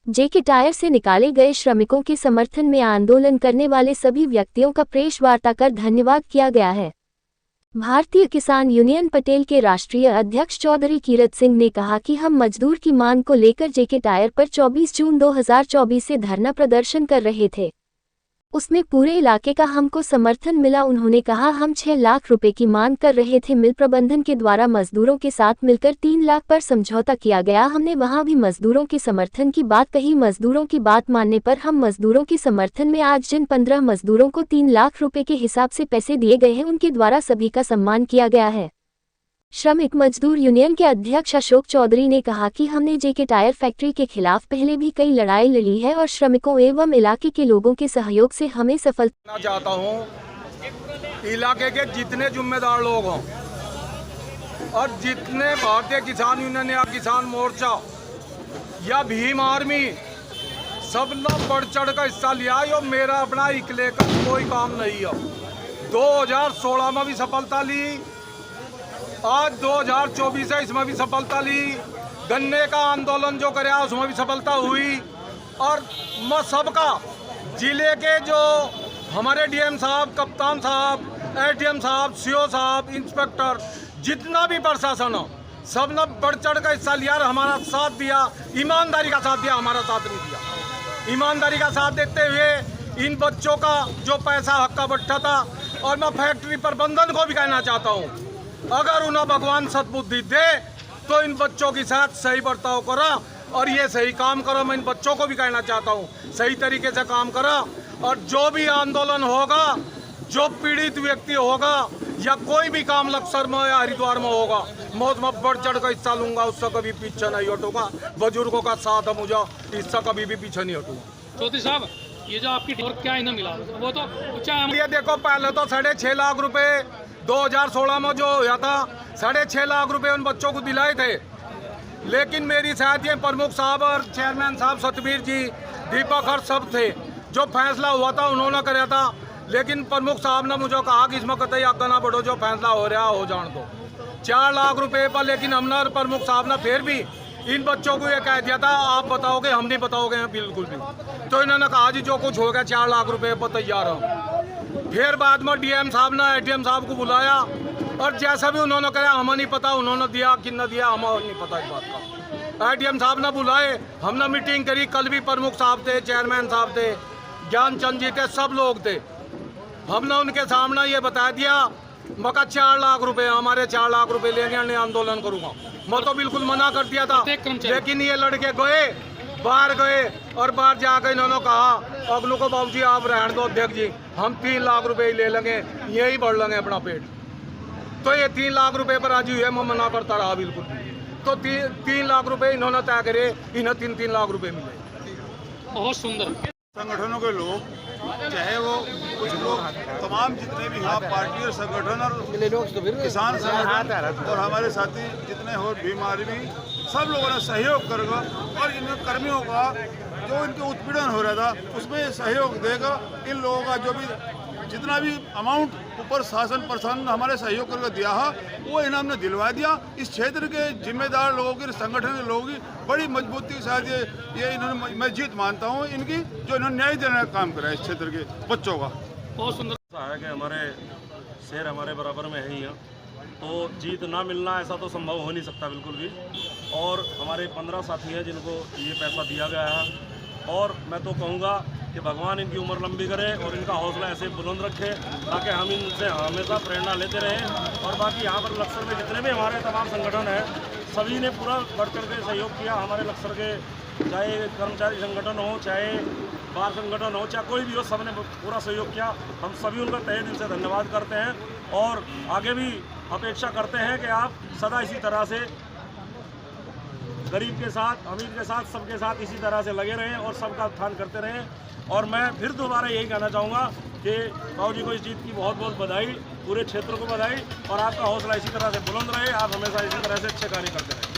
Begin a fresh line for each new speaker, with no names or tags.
जेके tyre से निकाले गए श्रमिकों के समर्थन में आंदोलन करने वाले सभी व्यक्तियों का प्रेस वार्ता कर धन्यवाद किया गया है। भारतीय किसान यूनियन पटेल के राष्ट्रीय अध्यक्ष चौधरी कीरत सिंह ने कहा कि हम मजदूर की मांग को लेकर जेके टायर पर 24 जून 2024 से धरना प्रदर्शन कर रहे थे। उसमें पूरे इलाके का हमको समर्थन मिला। उन्होंने कहा, हम 6 लाख रुपए की मांग कर रहे थे। मिल प्रबंधन के द्वारा मजदूरों के साथ मिलकर 3 लाख पर समझौता किया गया। हमने वहां भी मजदूरों के समर्थन की बात कही। मजदूरों की बात मानने पर हम मजदूरों के समर्थन में आज जिन 15 मजदूरों को 3 लाख रुपए के हिसाब से पैसे दिए गए हैं, उनके द्वारा सभी का सम्मान किया गया है। श्रमिक मजदूर यूनियन के अध्यक्ष अशोक चौधरी ने कहा कि हमने जेके टायर फैक्ट्री के खिलाफ पहले भी कई लड़ाई लड़ी है और श्रमिकों एवं इलाके के लोगों के सहयोग से हमें सफलता
चाहता हूं। इलाके के जितने जिम्मेदार लोग हों और जितने भारतीय किसान यूनियन या किसान मोर्चा या भीम आर्मी सब लोग बढ़ चढ़ का हिस्सा लिया। यो मेरा अपना इकले का कोई काम नहीं है। 2016 में भी सफलता ली, आज 2024 है, इसमें भी सफलता ली। गन्ने का आंदोलन जो कराया उसमें भी सफलता हुई। और मैं सबका जिले के जो हमारे डीएम साहब, कप्तान साहब, एडीएम साहब, सीओ साहब, इंस्पेक्टर, जितना भी प्रशासन हो, सब ने बढ़ चढ़ का हिस्सा लिया और हमारा साथ दिया। ईमानदारी का साथ दिया, हमारा साथ नहीं दिया। ईमानदारी का साथ देते हुए इन बच्चों का जो पैसा हक का बट्टा था, और मैं फैक्ट्री प्रबंधन को भी कहना चाहता हूँ, अगर उन्हें भगवान सद्बुद्धि दे तो इन बच्चों के साथ सही बर्ताव करो और ये सही काम करो। मैं इन बच्चों को भी कहना चाहता हूँ, सही तरीके से काम करो। और जो भी आंदोलन होगा, जो पीड़ित व्यक्ति होगा या कोई भी काम लक्सर में या हरिद्वार में होगा, मौत में बढ़ चढ़ कर हिस्सा लूंगा। उससे कभी पीछे नहीं हटूंगा। बुजुर्गों का साथ है मुझे, इससे कभी भी पीछे नहीं हटूंगा।
चौधरी साहब, ये जो आपकी और क्या इन्हें मिला वो तो
ये देखो, पहले तो 6.5 लाख रुपए 2016 में जो हुआ था, 6.5 लाख रुपए उन बच्चों को दिलाए थे। लेकिन मेरी साथ ये प्रमुख साहब और चेयरमैन साहब सतबीर जी, दीपक हर सब थे। जो फैसला हुआ था उन्होंने कराया था। लेकिन प्रमुख साहब ने मुझे कहा कि इसमें कतई आगे ना बढ़ो, जो फैसला हो रहा हो जान दो। 4 लाख रुपए पर, लेकिन हमने प्रमुख साहब ने फिर भी इन बच्चों को ये कह दिया था, आप बताओगे, हम नहीं बताओगे बिल्कुल भी। तो इन्होंने कहा जी जो कुछ हो गया 4 लाख रुपए पर तैयार हो। फिर बाद में डीएम साहब ने एडीएम साहब को बुलाया और जैसा भी उन्होंने कहा, हमें नहीं पता उन्होंने दिया कि न दिया, हमें नहीं पता इस बात का। एडीएम साहब ने बुलाए, हमने मीटिंग करी। कल भी प्रमुख साहब थे, चेयरमैन साहब थे, ज्ञानचंद जी थे, सब लोग थे। हमने उनके सामने ये बता दिया, मका 4 लाख रुपए हमारे 4 लाख रुपए लेंगे, मैं आंदोलन करूँगा। मैं तो बिल्कुल मना कर दिया था। लेकिन ये लड़के गए, बाहर गए और बाहर जाकर इन्होंने कहा अगलों को, बाबू जी आप रहने दो अध्यक्ष जी, हम 3 लाख रुपए ही ले लेंगे, यही बढ़ लेंगे अपना पेट। तो ये 3 लाख रुपए पर राजी हुए, मैं मना करता रहा बिल्कुल। तो 3 लाख रुपए इन्होंने तय करे, इन्हें 3-3 लाख रुपए मिले।
बहुत सुंदर।
संगठनों के लोग, चाहे वो कुछ लोग, तमाम जितने भी यहाँ पार्टी और संगठन और किसान संगठन और हमारे साथी जितने हो, भीम आर्मी, सब लोगों ने सहयोग करेगा और इन कर्मियों का जो इनके उत्पीड़न हो रहा था उसमें सहयोग देगा। इन लोगों का जो भी जितना भी अमाउंट ऊपर शासन प्रशासन ने हमारे सहयोग करके दिया है, वो इन्हें हमने दिलवा दिया। इस क्षेत्र के जिम्मेदार लोगों की, संगठन के लोगों की बड़ी मजबूती के साथ ये इन्होंने, मैं जीत मानता हूँ इनकी, जो इन्होंने न्याय देने का काम करा है इस क्षेत्र के बच्चों का।
बहुत सुंदर
है कि हमारे शेर हमारे बराबर में है ही हैं, तो जीत ना मिलना ऐसा तो संभव हो नहीं सकता बिल्कुल भी। और हमारे 15 साथी हैं जिनको ये पैसा दिया गया है। और मैं तो कहूँगा कि भगवान इनकी उम्र लंबी करे और इनका हौसला ऐसे बुलंद रखे, ताकि हम इनसे हमेशा प्रेरणा लेते रहें। और बाकी यहाँ पर लक्सर में जितने भी हमारे तमाम संगठन हैं, सभी ने पूरा बढ़ चढ़ के सहयोग किया। हमारे लक्सर के चाहे कर्मचारी संगठन हो, चाहे बार संगठन हो, चाहे कोई भी हो, सबने पूरा सहयोग किया। हम सभी उनका तहे दिल से धन्यवाद करते हैं और आगे भी अपेक्षा करते हैं कि आप सदा इसी तरह से गरीब के साथ, अमीर के साथ, सबके साथ इसी तरह से लगे रहें और सबका उत्थान करते रहें। और मैं फिर दोबारा यही कहना चाहूँगा कि बाबू जी को इस जीत की बहुत बहुत बधाई, पूरे क्षेत्र को बधाई, और आपका हौसला इसी तरह से बुलंद रहे, आप हमेशा इसी तरह से अच्छे कार्य करते रहें।